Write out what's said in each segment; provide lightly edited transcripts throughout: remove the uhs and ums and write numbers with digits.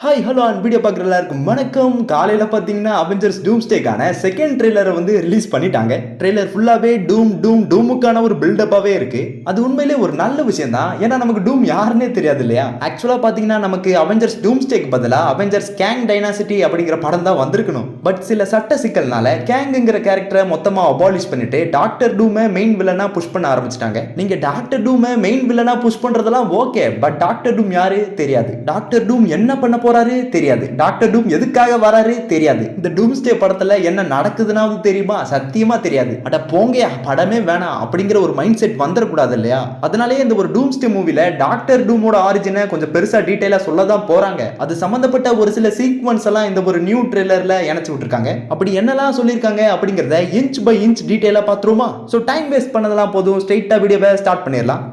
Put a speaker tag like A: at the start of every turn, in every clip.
A: Hi hello and video பார்க்குற எல்லாருக்கும் வணக்கம். காலையில் பார்த்தீங்கன்னா அவெஞ்சர்ஸ் டூம்ஸ்டேக்கான செகண்ட் ட்ரெய்லரை வந்து ரிலீஸ் பண்ணிட்டாங்க. ட்ரெய்லர் ஃபுல்லாகவே டூமுக்கான ஒரு பில்டப்பாகவே இருக்கு. அது உண்மையிலே ஒரு நல்ல விஷயம் தான். ஏன்னா நமக்கு டூம் யாருன்னே தெரியாது இல்லையா. ஆக்சுவலாக பார்த்தீங்கன்னா நமக்கு அவெஞ்சர்ஸ் டூம்ஸ்டேக்கு பதிலாக அவெஞ்சர்ஸ் கேங் டைனாசிட்டி அப்படிங்கிற படம் தான் வந்திருக்கணும். பட் சில சட்ட சிக்கல்னால கேங்குங்கிற கேரக்டரை மொத்தமாக அபாலிஷ் பண்ணிட்டு டாக்டர் டூமை மெயின் வில்லனா புஷ் பண்ண ஆரம்பிச்சிட்டாங்க. நீங்கள் டாக்டர் டூமை மெயின் வில்லனா புஷ் பண்ணுறதெல்லாம் ஓகே, பட் டாக்டர் டூம் யாரு தெரியாது. டாக்டர் டூம் என்ன பண்ண போறாரு தெரியாது. டாக்டர் டூம் எதுக்காக வராரு தெரியாது. இந்த டூம்ஸ்டே படத்துல என்ன நடக்குதுனாவது தெரியுமா? சத்தியமா தெரியாது. அட போங்க, படமே வேணாம் அப்படிங்கிற ஒரு மைண்ட் செட் வந்துடக்கூடாது இல்லையா. அதனாலேயே இந்த ஒரு டூம்ஸ்டே மூவில டாக்டர் டூமோட ஆரிஜினை கொஞ்சம் பெருசா டீடைலா சொல்லதான் போறாங்க. அது சம்பந்தப்பட்ட ஒரு சில சீக்வன்ஸ் எல்லாம் இந்த ஒரு நியூ ட்ரெய்லர்ல இணைச்சு விட்டுருக்காங்க. அப்படி என்னெல்லாம் சொல்லியிருக்காங்க அப்படிங்கறத இன்ச் பை இன்ச் டீடைலா பாத்துருமா? சோ டைம் வேஸ்ட் பண்ணதெல்லாம் போதும், ஸ்ட்ரைட்டா வீடியோவை ஸ்டார்ட் பண்ணிடலாம்.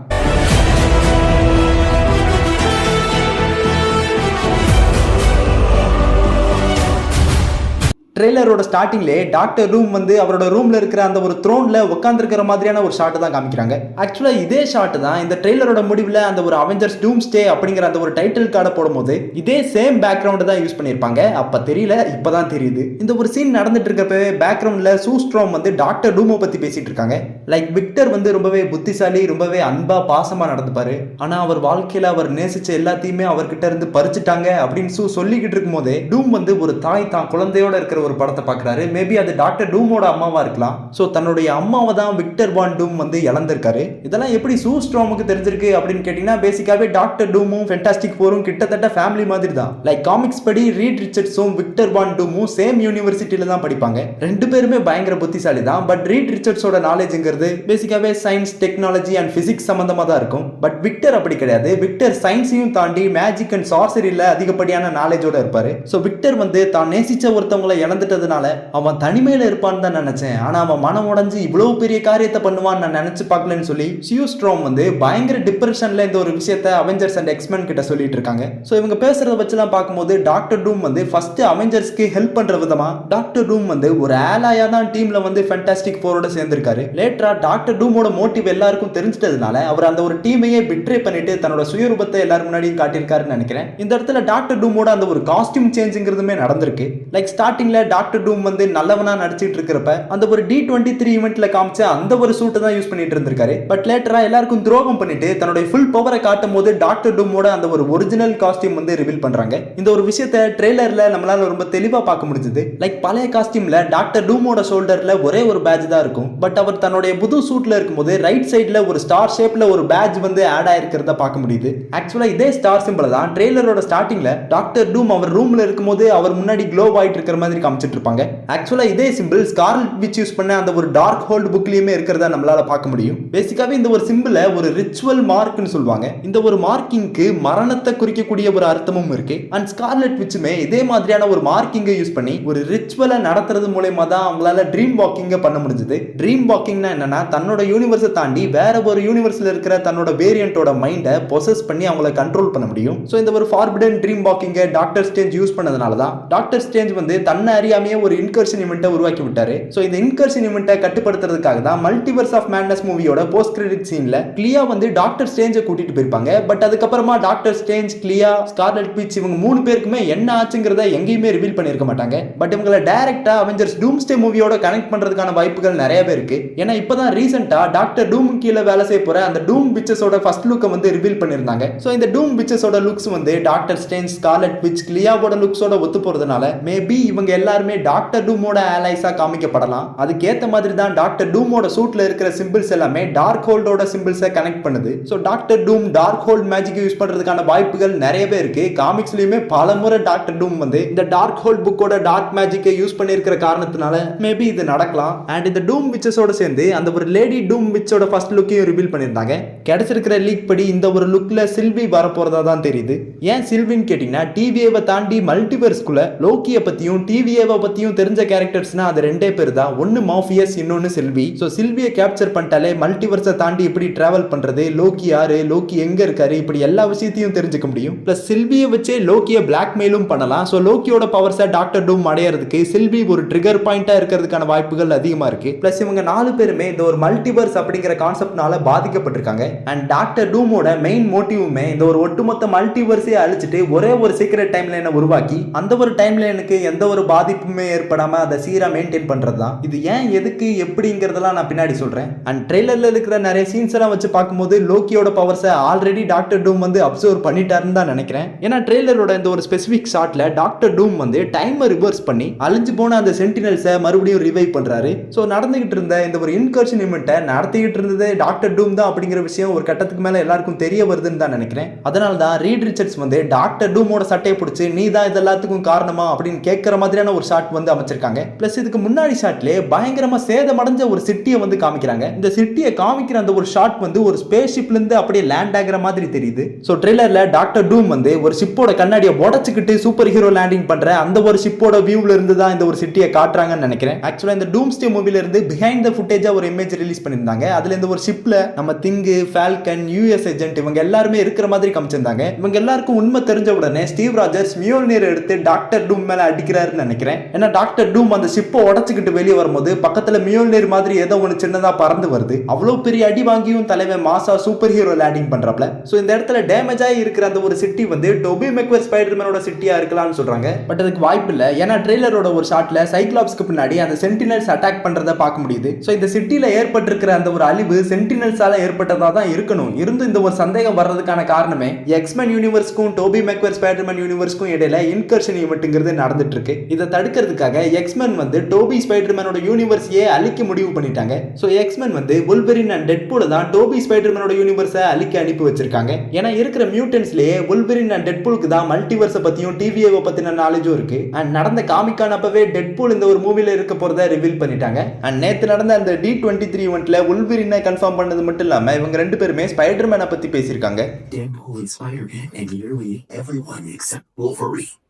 A: ட்ரெய்லரோட ஸ்டார்டிங்லே டாக்டர் ரூம் வந்து அவரோட ரூம்ல இருக்கிற அந்த ஒரு த்ரோன்ல உட்காந்துருக்கிற மாதிரியான ஒரு ஷாட் தான் காமிக்கிறாங்க. ஆக்சுவலா இதே ஷாட் தான் இந்த ட்ரெய்லரோட முடிவில் அந்த ஒரு அவெஞ்சர்ஸ் டூம்ஸ்டே அப்படிங்கிற அந்த ஒரு டைட்டில் கார்டை போடும்போது இதே சேம் பேக்ரவுண்ட் தான் யூஸ் பண்ணியிருப்பாங்க. அப்ப தெரியல, இப்பதான் தெரியுது. இந்த ஒரு சீன் நடந்துட்டு இருக்கப்பவே பேக்ரவுண்ட்ல சூஸ்ட்ரோம் வந்து டாக்டர் டூமோ பத்தி பேசிட்டு இருக்காங்க. லைக் விக்டர் வந்து ரொம்பவே புத்திசாலி, ரொம்பவே அன்பா பாசமா நடந்துப்பாரு. ஆனா அவர் வாழ்க்கையில அவர் நேசிச்ச எல்லாத்தையுமே அவர்கிட்ட இருந்து பறிச்சுட்டாங்க அப்படின்னு சொல்லிக்கிட்டு இருக்கும் போதே டூம் வந்து ஒரு தாய் தான் குழந்தையோட இருக்கிற ஒரு படத்தை பார்க்கறாரு. மேபி அது டாக்டர் டூமோட அம்மாவா இருக்கலாம். சோ தன்னுடைய அம்மாவை தான் விக்டர் வான் டூம் வந்து இழந்திருக்காரு. இதெல்லாம் எப்படி சூஸ்ட்ராமுக்கு தெரிஞ்சிருக்கு அப்படின்னு கேட்டீங்கன்னா, பேசிக்காவே டாக்டர் டூமும் ஃபென்டாஸ்டிக் ஃபோரும் கிட்டத்தட்ட ஃபேமிலி மாதிரி தான். லைக் காமிக்ஸ் படி ரீட் ரிச்சர்ட்ஸும் விக்டர் வான் டூமும் சேம் யூனிவர்சிட்டியில தான் படிப்பாங்க. ரெண்டு பேருமே பயங்கர புத்திசாலி தான். பட் ரீட் ரிச்சர்ட்ஸோட நாலேஜ்ங்கிறது பேசிக்காவே சயின்ஸ், டெக்னாலஜி அண்ட் பிசிக்ஸ் சம்பந்தமா தான் இருக்கும். பட் விக்டர் அப்படி கிடையாது. விக்டர் சயின்ஸையும் தாண்டி மேஜிக் அண்ட் சார்சரியில அதிகப்படியான நாலேஜோட இருப்பாரு. சோ விக்டர் வந்து தான் நேசிச்ச ஒருத்தவங்களை இழந்துட்டதுனால அவன் தனிமையில இருப்பான்னு தான் நினைச்சேன். ஆனா அவன் மனம் உடைஞ்சு இவ்வளவு பெரிய காரியத்தை பண்ணுவான்னு நான் நினைச்சு பார்க்கலன்னு சொல்லி சியூஸ்ட்ரோம் வந்து பயங்கர டிப்ரெஷன்ல இந்த ஒரு விஷயத்தை அவெஞ்சர்ஸ் அண்ட் எக்ஸ்மென் கிட்ட சொல்லிட்டு இருக்காங்க. சோ இவங்க பேசுறத வச்சுலாம் பார்க்கும்போது டாக்டர் டூம் வந்து ஃபர்ஸ்ட் அவெஞ்சர்ஸ்க்கு ஹெல்ப் பண்ற விதமா டாக்டர் டூம் வந்து ஒரு ஆலாயா தான் டீம்ல வந்து ஃபென்டாஸ்டிக் ஃபோரோட சேர்ந்திருக்காரு. லேட்டரா டாக்டர் டூமோட மோட்டிவ் எல்லாருக்கும் தெரிஞ்சிட்டதுனால அவர் அந்த ஒரு டீமையே பிட்ரே பண்ணிட்டு தன்னோட சுயரூபத்தை எல்லாரும் முன்னாடியும் காட்டியிருக்காருன்னு நினைக்கிறேன். இந்த இடத்துல டாக்டர் டூமோட அந்த ஒரு காஸ்டியூம் சேஞ்சுங்கிறதுமே நடந்திருக்கு. லைக் ஸ்டார்டிங்ல டாக்டர் டூம் வந்து நல்லவனா நடிச்சிட்டு இருக்கிறப்ப அந்த ஒரு D23 ஈவென்ட்ல காமிச்ச அந்த ஒரு சூட்டை தான் யூஸ் பண்ணிட்டு இருந்திருக்காரு. பட் லேட்டரா எல்லாருக்கும் துரோகம் பண்ணிட்டு தன்னுடைய ஃபுல் பவரை காட்டும் போது டாக்டர் டூமோட அந்த ஒரு ஒரிஜினல் காஸ்டியூம் வந்து ரிவீல் பண்றாங்க. இந்த ஒரு விஷயத்தை ட்ரெய்லர்ல நம்மளால ரொம்ப தெளிவா பார்க்க முடிஞ்சது. லைக் பழைய காஸ்டியூம்ல டாக்டர் டூமோட ஷோல்டர்ல ஒரே ஒரு பேட்ச் தான் இருக்கும். பட் அவர் தன்னுடைய புது சூட்ல இருக்கும்போது ரைட் சைடுல ஒரு ஸ்டார் ஷேப்ல ஒரு பேட்ச் வந்து ஆட் ஆயிருக்கிறத பார்க்க முடியுது. ஆக்சுவலா இதே ஸ்டார் சிம்பிள் தான் ட்ரெய்லரோட ஸ்டார்டிங்ல டாக்டர் டூம் அவர் ரூம்ல இருக்கும்போது அவர் முன்னாடி க்ளோ ஆயிட்டு இருக்கிற மாதிரி காமிச்சிட்டு இருப்பாங்க. ஆக்சுவலா இதே சிம்பிள் ஸ்கார்லெட் விட்ச் யூஸ் பண்ண அந்த ஒரு டார்க் ஹோல்ட் புக்லயுமே இருக்கிறத நம்மளால பார்க்க முடியும். பேசிக்காவே இந்த ஒரு சிம்பிளை ஒரு ரிச்சுவல் மார்க்னு சொல்லுவாங்க. இந்த ஒரு மார்க்கிங்க்கு மரணத்தை குறிக்கக்கூடிய ஒரு அர்த்தமும் இருக்கு. அண்ட் ஸ்கார்லெட் விட்சுமே இதே மாதிரியான ஒரு மார்க்கிங்கை யூஸ் பண்ணி ஒரு ரிச்சுவலை நடத்துறது மூலமா தான் அவங்களால ட்ரீம் வாக்கிங்கை பண்ண முடிஞ்சது. ட்ரீம் வாக்கிங்னா என்னன்னா, தன்னோட யூனிவர்ஸை தாண்டி வேற ஒரு யூனிவர்ஸ்ல இருக்கிற தன்னோட வேரியண்டோட மைண்டை பொசஸ் பண்ணி அவங்கள கண்ட்ரோல் பண்ண முடியும். சோ இந்த ஒரு ஃபார்பிடன் ட்ரீம் வாக்கிங்கை டாக்டர் ஸ்ட்ரேஞ்ச் யூஸ் பண்ணதுனால தான் டாக்டர் ஸ்ட்ரேஞ்ச் வந்து தன்னை அறியாமையே ஒரு இன்கர்ஷன் ஈவென்ட்டை உருவாக்கி விட்டாரு. சோ இந்த இன்கர்ஷன் ஈவென்ட்டை கட்டுப்படுத்துறதுக்காக தான் மல்டிவர்ஸ் ஆஃப் மேட்னஸ் மூவியோட போஸ்ட் கிரெடிட் சீன்ல கிளியா வந்து டாக்டர் ஸ்ட்ரேஞ்சை கூட்டிட்டு போயிருப்பாங்க. பட் அதுக்கப்புறமா டாக்டர் ஸ்ட்ரேஞ்ச், கிளியா, ஸ்கார்லெட் விட்ச் இவங்க மூணு பேருக்குமே என்ன ஆச்சுங்கிறத எங்கேயுமே ரிவீல் பண்ணிருக்க மாட்டாங்க. பட் இவங்களை டைரக்டா அவெஞ்சர்ஸ் டூம்ஸ்டே மூவியோட கனெக்ட் பண்றதுக்கான வாய்ப்புகள் நிறையவே இருக்கு. ஏன்னா இப்பதான் ரீசெண்டா டாக்டர் டூம் கீழே வேலை செய்ய போற அந்த டூம் பிச்சஸோட ஃபர்ஸ்ட் லுக்கை வந்து ரிவீல் பண்ணிருந்தாங்க. சோ இந்த டூம் பிச்சஸோட லுக்ஸ் வந்து டாக்டர் ஸ்ட்ரேஞ்ச், ஸ்கார்லெட் விட்ச், கிளியாவோட லுக்ஸோட ஒத்து போறதுனால மேபி இவங்க எல்லாருமே டாக்டர் டூமோட அலைஸா காமிக்கப்படலாம். அதுக்கேத்த மாதிரி தான் டாக்டர் டூமோட சூட்ல இருக்கிற சிம்பிள்ஸ் எல்லாமே டார்க் ஹோல்டோட சிம்பிள்ஸை கனெக்ட் பண்ணுது. சோ டாக்டர் டூம் டார்க் ஹோல்ட் மேஜிக் யூஸ் பண்றதுக்கான வாய்ப்புகள் நிறையவே இருக்கு. காமிக்ஸ்லயுமே பலமுறை டாக்டர் டூம் வந்து இந்த டார்க் ஹோல்ட் புக்கோட டார்க் மேஜிக்கை யூஸ் பண்ணிருக்கிற காரணத்தினால மேபி இது நடக்கலாம். அண்ட் இந்த டூம் விச்சஸோட சேர்ந்து அந்த ஒரு லேடி டூம் விச்சோட ஃபர்ஸ்ட் லுக்கையும் ரிவீல் பண்ணிருந்தாங்க. கிடைச்சிருக்கிற லீக் படி இந்த ஒரு லுக்ல சில்வி வரப்போறதா தான் தெரியுது. ஏன் சில்வின்னு கேட்டீங்கன்னா, டிவிஏவை தாண்டி மல்டிவர்ஸ்குள்ள லோக்கியை பத்தியும் டிவிஏவை பத்தியும் தெரிஞ்ச கேரக்டர்ஸ்னா அது ரெண்டே பேர் தான். ஒன்னு மாஃபியஸ், இன்னொன்னு சில்வி. சோ சில்வியை கேப்சர் பண்ணிட்டாலே மல்டிவர்ஸை தாண்டி எப்படி டிராவல் பண்றது, லோக்கி யாரு, லோக்கி எங்க இருக்காரு, இப்படி எல்லா விஷயத்தையும் தெரிஞ்சுக்க முடியும். பிளஸ் சில்வியை வச்சே லோக்கியை பிளாக்மெயிலும் பண்ணலாம். சோ லோக்கியோட பவர்ஸை டாக்டர் டூம் அடையறதுக்கு சில்வி ஒரு ட்ரிகர் பாயிண்டா இருக்கிறதுக்கான வாய்ப்புகள் அதிகமா இருக்கு. பிளஸ் இவங்க 4 பேருமே இந்த ஒரு மல்டிவர்ஸ் அப்படிங்கிற கான்செப்ட்னால பாதிக்கப்பட்டிருக்காங்க. அண்ட் டாக்டர் டூமோட மெயின் மோட்டிவுமே இந்த ஒரு ஒட்டுமொத்த மல்டிவர்ஸை அழிச்சிட்டு ஒரே ஒரு சீக்ரெட் டைம் லைனை உருவாக்கி அந்த ஒரு டைம் லைனுக்கு எந்த ஒரு பாதிப்புமே ஏற்படாம அதை சீரா மெயின்டைன் பண்றது தான். இது ஏன் எதுக்கு எப்படிங்கிறதெல்லாம் நான் பின்னாடி சொல்றேன். அண்ட் ட்ரெய்லர்ல இருக்கிற நிறைய சீன்ஸ் எல்லாம் வச்சு பார்க்கும்போது லோக்கியோட பவர்ஸை ஆல்ரெடி டாக்டர் டூம் வந்து அப்சர்வ் பண்ணிட்டாருன்னு தான் நினைக்கிறேன். ஏன்னா ட்ரெய்லரோட இந்த ஒரு ஸ்பெசிபிக் ஷாட்ல டாக்டர் டூம் வந்து டைமை ரிவர்ஸ் பண்ணி அழிஞ்சு போன அந்த சென்டினல்ஸை மறுபடியும் ரிவைவ் பண்றாரு. ஸோ நடந்துகிட்டு இருந்த இந்த ஒரு இன்கர்ஷன் இவெண்ட்டை நடத்திக்கிட்டு இருந்தது டாக்டர் டூம் தான் அப்படிங்கிற விஷயம் ஒரு கட்டத்துக்கு மேல எல்லாருக்கும் தெரிய வருதுன்னு தான் நினைக்கிறேன். அதனால தான் ரீட் ரிச்சர்ட்ஸ் வந்து டாக்டர் டூமோட சட்டையை பிடிச்சி நீ தான் இது எல்லாத்துக்கும் காரணமா அப்படின்னு கேட்கிற மாதிரியான ஒரு ஷாட் வந்து அமைச்சிருக்காங்க. பிளஸ் இதுக்கு முன்னாடி ஷாட்லயே பயங்கரமா சேதமடைஞ்ச ஒரு சிட்டியை வந்து காமிக்கிறாங்க. இந்த சிட்டியை காமிக்கிற அந்த ஒரு ஷாட் வந்து ஒரு ஸ்பேஸ் ஷிப்ல இருந்து அப்படியே லேண்ட் ஆகிற மாதிரி தெரியுது. ஸோ ட்ரெய்லர்ல டாக்டர் டூம் வந்து ஒரு ஷிப்போட கண்ணாடியை உடைச்சுக்கிட்டு சூப்பர் ஹீரோ லேண்டிங் பண்ற அந்த ஒரு ஷிப்போட வியூல இருந்து தான் இந்த ஒரு சிட்டியை காட்டுறாங்கன்னு நினைக்கிறேன். ஆக்சுவலா இந்த டூம்ஸ்டே மூவில இருந்து பிஹைண்ட் த ஃபுட்டேஜா ஒரு இமேஜ் ரிலீஸ் பண்ணியிருந்தாங்க. அதுல இந்த ஒரு ஷிப்ல நம்ம திங்கு, ஃபால்கன், யூஎஸ் ஏஜென்ட் இவங்க எல்லாருமே இருக்கிற மாதிரி காமிச்சிருந்தாங்க. இவங்க எல்லாருக்கும் உண்மை தெரிஞ்ச உடனே ஸ்டீவ் ராஜர்ஸ் மியோல்னியர் எடுத்து டாக்டர் டூம் மேல அடிக்கிறாருன்னு நினைக்கிறேன். ஏன்னா டாக்டர் டூம் அந்த ஷிப்பை உடைச்சுக்கிட்டு வெளியே வரும்போது பக்கத்துல மியோல்னியர் மாதிரி ஏதோ ஒன்று சின்னதா பறந்து வருது. அவ்வளவு பெரிய அடி வாங்கியும் தலைவன் மாசா சூப்பர் ஹீரோ லேண்டிங் பண்றப்பல. ஸோ இந்த இடத்துல டேமேஜ் ஆகி இருக்கிற அந்த ஒரு சிட்டி வந்து டோபி மெக்வேர் ஸ்பைடர்மேனோட சிட்டியா இருக்கலாம்னு சொல்றாங்க. பட் அதுக்கு வாய்ப்பு இல்லை. ஏன்னா ட்ரெய்லரோட ஒரு ஷாட்ல சைக்ளாப்ஸ்க்கு பின்னாடி அந்த சென்டினல்ஸ் அட்டாக் பண்றத பார்க்க முடியுது. ஸோ இந்த சிட்டில ஏற்பட்டிருக்கிற அந்த ஒரு அழிவு சென்டினல்ஸால ஏற்பட்டதா தான் இருக்கணும். இருந்து இந்த ஒரு சந்தேகம் வர்றதுக்கான காரணமே எக்ஸ்மேன் யூனிவர்ஸ்க்கும் டோபி மெக்வேர் ஸ்பைடர்மேன் யூனிவர்ஸ்க்கும் இடையில இன்கர்ஷன் ஈவெண்ட்ங்கிறது நடந்துட்டு இருக்கு. இதை தடுக்கிறதுக்காக எக்ஸ்மேன் வந்து டோபி ஸ்பைடர்மேனோட யூனிவர்ஸையே அழிக்க முடிவு பண்ணிட்டாங்க. ஸோ எக்ஸ்மேன் வந்து வுல்வரின் அண்ட் டெட்பூல் தான் டோபி ஸ்பைடர்மேனோட யூனிவர்ஸை அழிக்க அனுப்பி வச்சிருக்காங்க. ஏன்னா இருக்கிற மியூட்டன்ஸ்லயே வுல்வரின் அண்ட் டெட்பூலுக்கு தான் மல்டிவர்ஸை பத்தியும் டிவிஏவை பத்தின நாலேஜும் இருக்கு. அண்ட் நடந்த காமிக்கான அப்பவே டெட்பூல் இந்த ஒரு மூவில இருக்க போறத ரிவீல் பண்ணிட்டாங்க. அண்ட் நேத்து நடந்த அந்த D23 ஈவெண்ட்ல வுல்வரினை கன்ஃபார்ம் பண்ணது மட்டும் இல்லாம இவங்க ரெண்டு பேருமே ஸ்பைடர்மேனை பத்தி பேசியிருக்காங்க.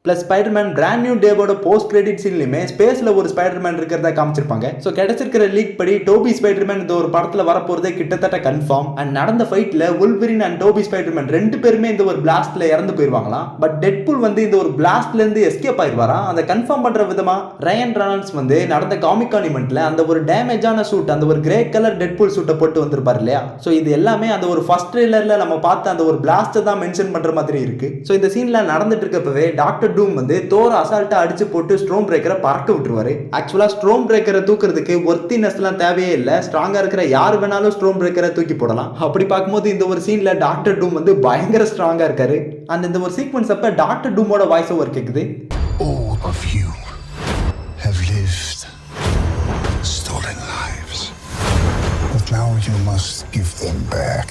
A: பிளஸ் ஸ்பைடர்மேன் பிராண்ட் நியூ டேவோட போஸ்ட் கிரெடிட் சீன்லயுமே ஸ்பேஸ்ல ஒரு ஸ்பைடர்மேன் இருக்கிறதா காமிச்சிருப்பாங்க. ஸோ கிடைச்சிருக்கிற லீக் படி டோபி ஸ்பைடர்மேன் இந்த ஒரு படத்துல வரப்போறதே கிட்டத்தட்ட கன்ஃபார்ம். அண்ட் நடந்த ஃபைட்ல வுல்வரின் அண்ட் டோபி ஸ்பைடர்மேன் ரெண்டு பேருமே இந்த ஒரு பிளாஸ்ட்ல இறந்து போயிருவாங்களாம். பட் டெட்பூல் வந்து இந்த ஒரு பிளாஸ்ட்ல இருந்து எஸ்கேப் ஆயிருவாராம். அதை கன்ஃபார்ம் பண்ற விதமா ரயன் ரெனால்ட்ஸ் வந்து நடந்த காமிகான் ஈவெண்ட்ல அந்த ஒரு டேமேஜான சூட், அந்த ஒரு கிரே கலர் டெட்பூல் சூட்டை போட்டு வந்திருப்பாரு இல்லையா. ஸோ இது எல்லாமே அந்த ஒரு ஃபர்ஸ்ட் ட்ரெய்லர்ல நம்ம பார்த்த அந்த ஒரு பிளாஸ்ட் தான் மென்ஷன் பண்ற மாதிரி இருக்கு. ஸோ இந்த சீன்ல நடந்துட்டு இருக்கப்பவே டாக்டர் டூம் வந்து தோர் அசால்ட்டா அடிச்சு போட்டு ஸ்ட்ரோம் பிரேக்கரை பறக்க விட்டுருவாரு. ஆக்சுவலா ஸ்ட்ரோம் பிரேக்கரை தூக்குறதுக்கு ஒர்த்தினஸ் எல்லாம் தேவையே இல்ல. ஸ்ட்ராங்கா இருக்கிற யார் வேணாலும் ஸ்ட்ரோம் பிரேக்கரை தூக்கி போடலாம். அப்படி பார்க்கும்போது இந்த ஒரு சீன்ல டாக்டர் டூம் வந்து பயங்கர ஸ்ட்ராங்கா இருக்காரு. அந்த இந்த ஒரு சீக்வன்ஸ் அப்ப டாக்டர் டூமோட வாய்ஸ் ஓவர் கேக்குது.
B: All of you have lived, stolen lives, but now you must give them back.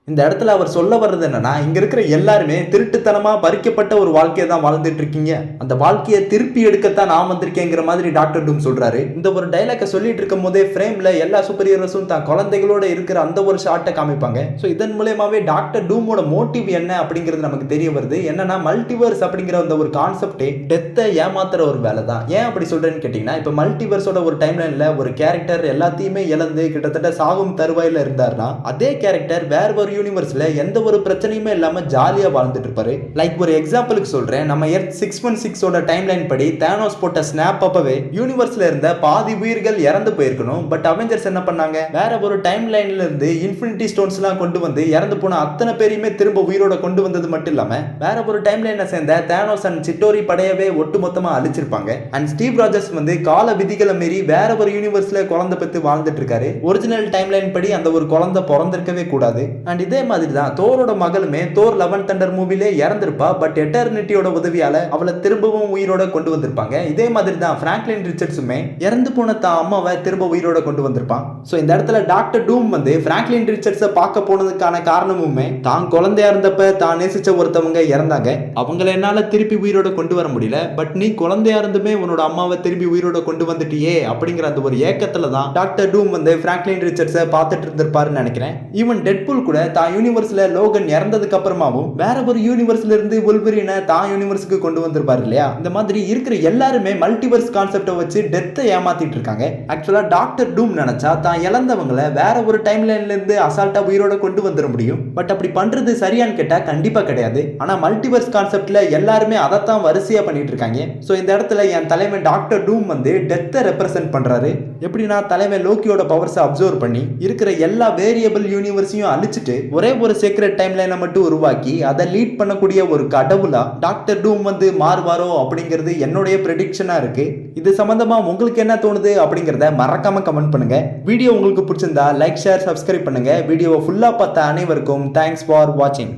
A: இந்த இடத்துல அவர் சொல்ல வர்றது என்னன்னா, இங்க இருக்கிற எல்லாருமே திருட்டுத்தனமா பறிக்கப்பட்ட ஒரு வாழ்க்கையை தான் வாழ்ந்துட்டு இருக்கீங்க. அந்த வாழ்க்கையை திருப்பி எடுக்கத்தான் நான் வந்திருக்கேங்கிற மாதிரி டாக்டர் டூம் சொல்றாரு. இந்த ஒரு டைலாக சொல்லிட்டு இருக்கும் போதே ஃப்ரேம்ல எல்லா சூப்பர் ஹீரோஸும் தான் குழந்தைகளோட இருக்கிற அந்த ஒரு ஷாட்டை காமிப்பாங்க. ஸோ இதன் மூலமாவே டாக்டர் டூமோட மோட்டிவ் என்ன அப்படிங்கிறது நமக்கு தெரிய வருது. என்னன்னா மல்டிவர்ஸ் அப்படிங்கிற அந்த ஒரு கான்செப்டே டெத்தை ஏமாத்துற ஒரு வேலை தான். ஏன் அப்படி சொல்றேன்னு கேட்டீங்கன்னா, இப்போ மல்டிவர்ஸோட ஒரு டைம்லைன்ல ஒரு கேரக்டர் எல்லாத்தையுமே இழந்து கிட்டத்தட்ட சாகும் தருவாயில இருந்தாருன்னா, அதே கேரக்டர் வேற ஒரு யூனிவர்ஸ்ல எந்த ஒரு பிரச்சனையுமே இல்லாம ஜாலியா வாழ்ந்துட்டு இருப்பாரு. லைக் ஒரு எக்ஸாம்பிளுக்கு சொல்றேன், நம்ம எர்த் 616 ஓட டைம்லைன் படி தானோஸ் போட்ட ஸ்னாப் அப்பவே யூனிவர்ஸ்ல இருந்த பாதி உயிர்கள் இறந்து போயிருக்கணும். பட் அவெஞ்சர்ஸ் என்ன பண்ணாங்க, வேற ஒரு டைம்லைன்ல இருந்து இன்ஃபினிட்டி ஸ்டோன்ஸ் எல்லாம் கொண்டு வந்து இறந்து போன அத்தனை பேரையுமே திரும்ப உயிரோட கொண்டு வந்தது மட்டும் இல்லாம வேற ஒரு டைம்லைன்ல சேர்ந்த தானோஸ் அண்ட் சிட்டோரி படையவே ஒட்டுமொத்தமா அழிச்சிருப்பாங்க. அண்ட் ஸ்டீவ் ராஜர்ஸ் வந்து கால விதிகளை மீறி வேற ஒரு யூனிவர்ஸ்ல குழந்தை பெற்று வாழ்ந்துட்டு இருக்காரு. ஒரிஜினல் டைம்லைன் படி அந்த ஒரு குழந்தை பிறந்திருக்கவே கூடாது. அண்ட் இதே மாதிரி தான் தோரோட மகளுமே தோர் லவ் அண்ட் தண்டர் மூவிலே இறந்திருப்பா. பட் எட்டர்னிட்டியோட உதவியால அவளை திரும்பவும் உயிரோட கொண்டு வந்திருப்பாங்க. இதே மாதிரி தான் பிராங்க்லின் ரிச்சர்ட்ஸுமே இறந்து போன தான் அம்மாவை திரும்ப உயிரோட கொண்டு வந்திருப்பான். ஸோ இந்த இடத்துல டாக்டர் டூம் வந்து பிராங்க்லின் ரிச்சர்ட்ஸை பார்க்க போனதுக்கான காரணமுமே தான் குழந்தையா இருந்தப்ப தான் நேசிச்ச ஒருத்தவங்க இறந்தாங்க, அவங்களை என்னால திருப்பி உயிரோட கொண்டு வர முடியல. பட் நீ குழந்தையா இருந்துமே உன்னோட அம்மாவை திரும்பி உயிரோட கொண்டு வந்துட்டியே அப்படிங்கிற அந்த ஒரு ஏக்கத்துல தான் டாக்டர் டூம் வந்து பிராங்க்லின் ரிச்சர்ட்ஸை பார்த்துட்டு இருந்திருப்பாருன்னு நினைக்கிறேன். ஈவன் டெட்பூல் கூட தான் யூனிவர்ஸ்ல லோகன் இறந்ததுக்கு அப்புறமாவும் வேற ஒரு யூனிவர்ஸ்ல இருந்து வுல்வரினை தான் யூனிவர்ஸ்க்கு கொண்டு வந்திருப்பாரு இல்லையா. இந்த மாதிரி இருக்கிற எல்லாருமே மல்டிவர்ஸ் கான்செப்டை வச்சு டெத்தை ஏமாத்திட்டு இருக்காங்க. ஆக்சுவலா டாக்டர் டூம் நினைச்சா தான் இழந்தவங்களை வேற ஒரு டைம்லைன்ல இருந்து அசால்ட்டா உயிரோட கொண்டு வந்துட முடியும். பட் அப்படி பண்றது சரியான்னு கேட்டா கண்டிப்பா கிடையாது. ஆனா மல்டிவர்ஸ் கான்செப்ட்ல எல்லாருமே அதைத்தான் வரிசையா பண்ணிட்டு இருக்காங்க. சோ இந்த இடத்துல என் தலைமை டாக்டர் டூம் வந்து டெத்தை ரெப்ரசென்ட் பண்றாரு. எப்படின்னா தலைமை லோக்கியோட பவர்ஸை அப்சர்வ் பண்ணி இருக்கிற எல்லா வேரியபிள் யூனிவர்ஸையும் அழிச்சிட்டு ஒரே ஒரு சீக்ரெட் டைம்லைனை மட்டும் உருவாக்கி அதை லீட் பண்ணக்கூடிய ஒரு கடவுளா டாக்டர் டூம் வந்து மாறுவாரோ அப்படிங்கிறது என்னுடைய ப்ரெடிக்ஷனா இருக்கு. இது சம்பந்தமா உங்களுக்கு என்ன தோணுது அப்படிங்கிறத மறக்காம கமெண்ட் பண்ணுங்க. வீடியோ உங்களுக்கு பிடிச்சிருந்தா லைக், ஷேர், சப்ஸ்கிரைப் பண்ணுங்க. வீடியோவை ஃபுல்லா பார்த்த அனைவருக்கும் தேங்க்ஸ் ஃபார் வாட்சிங்.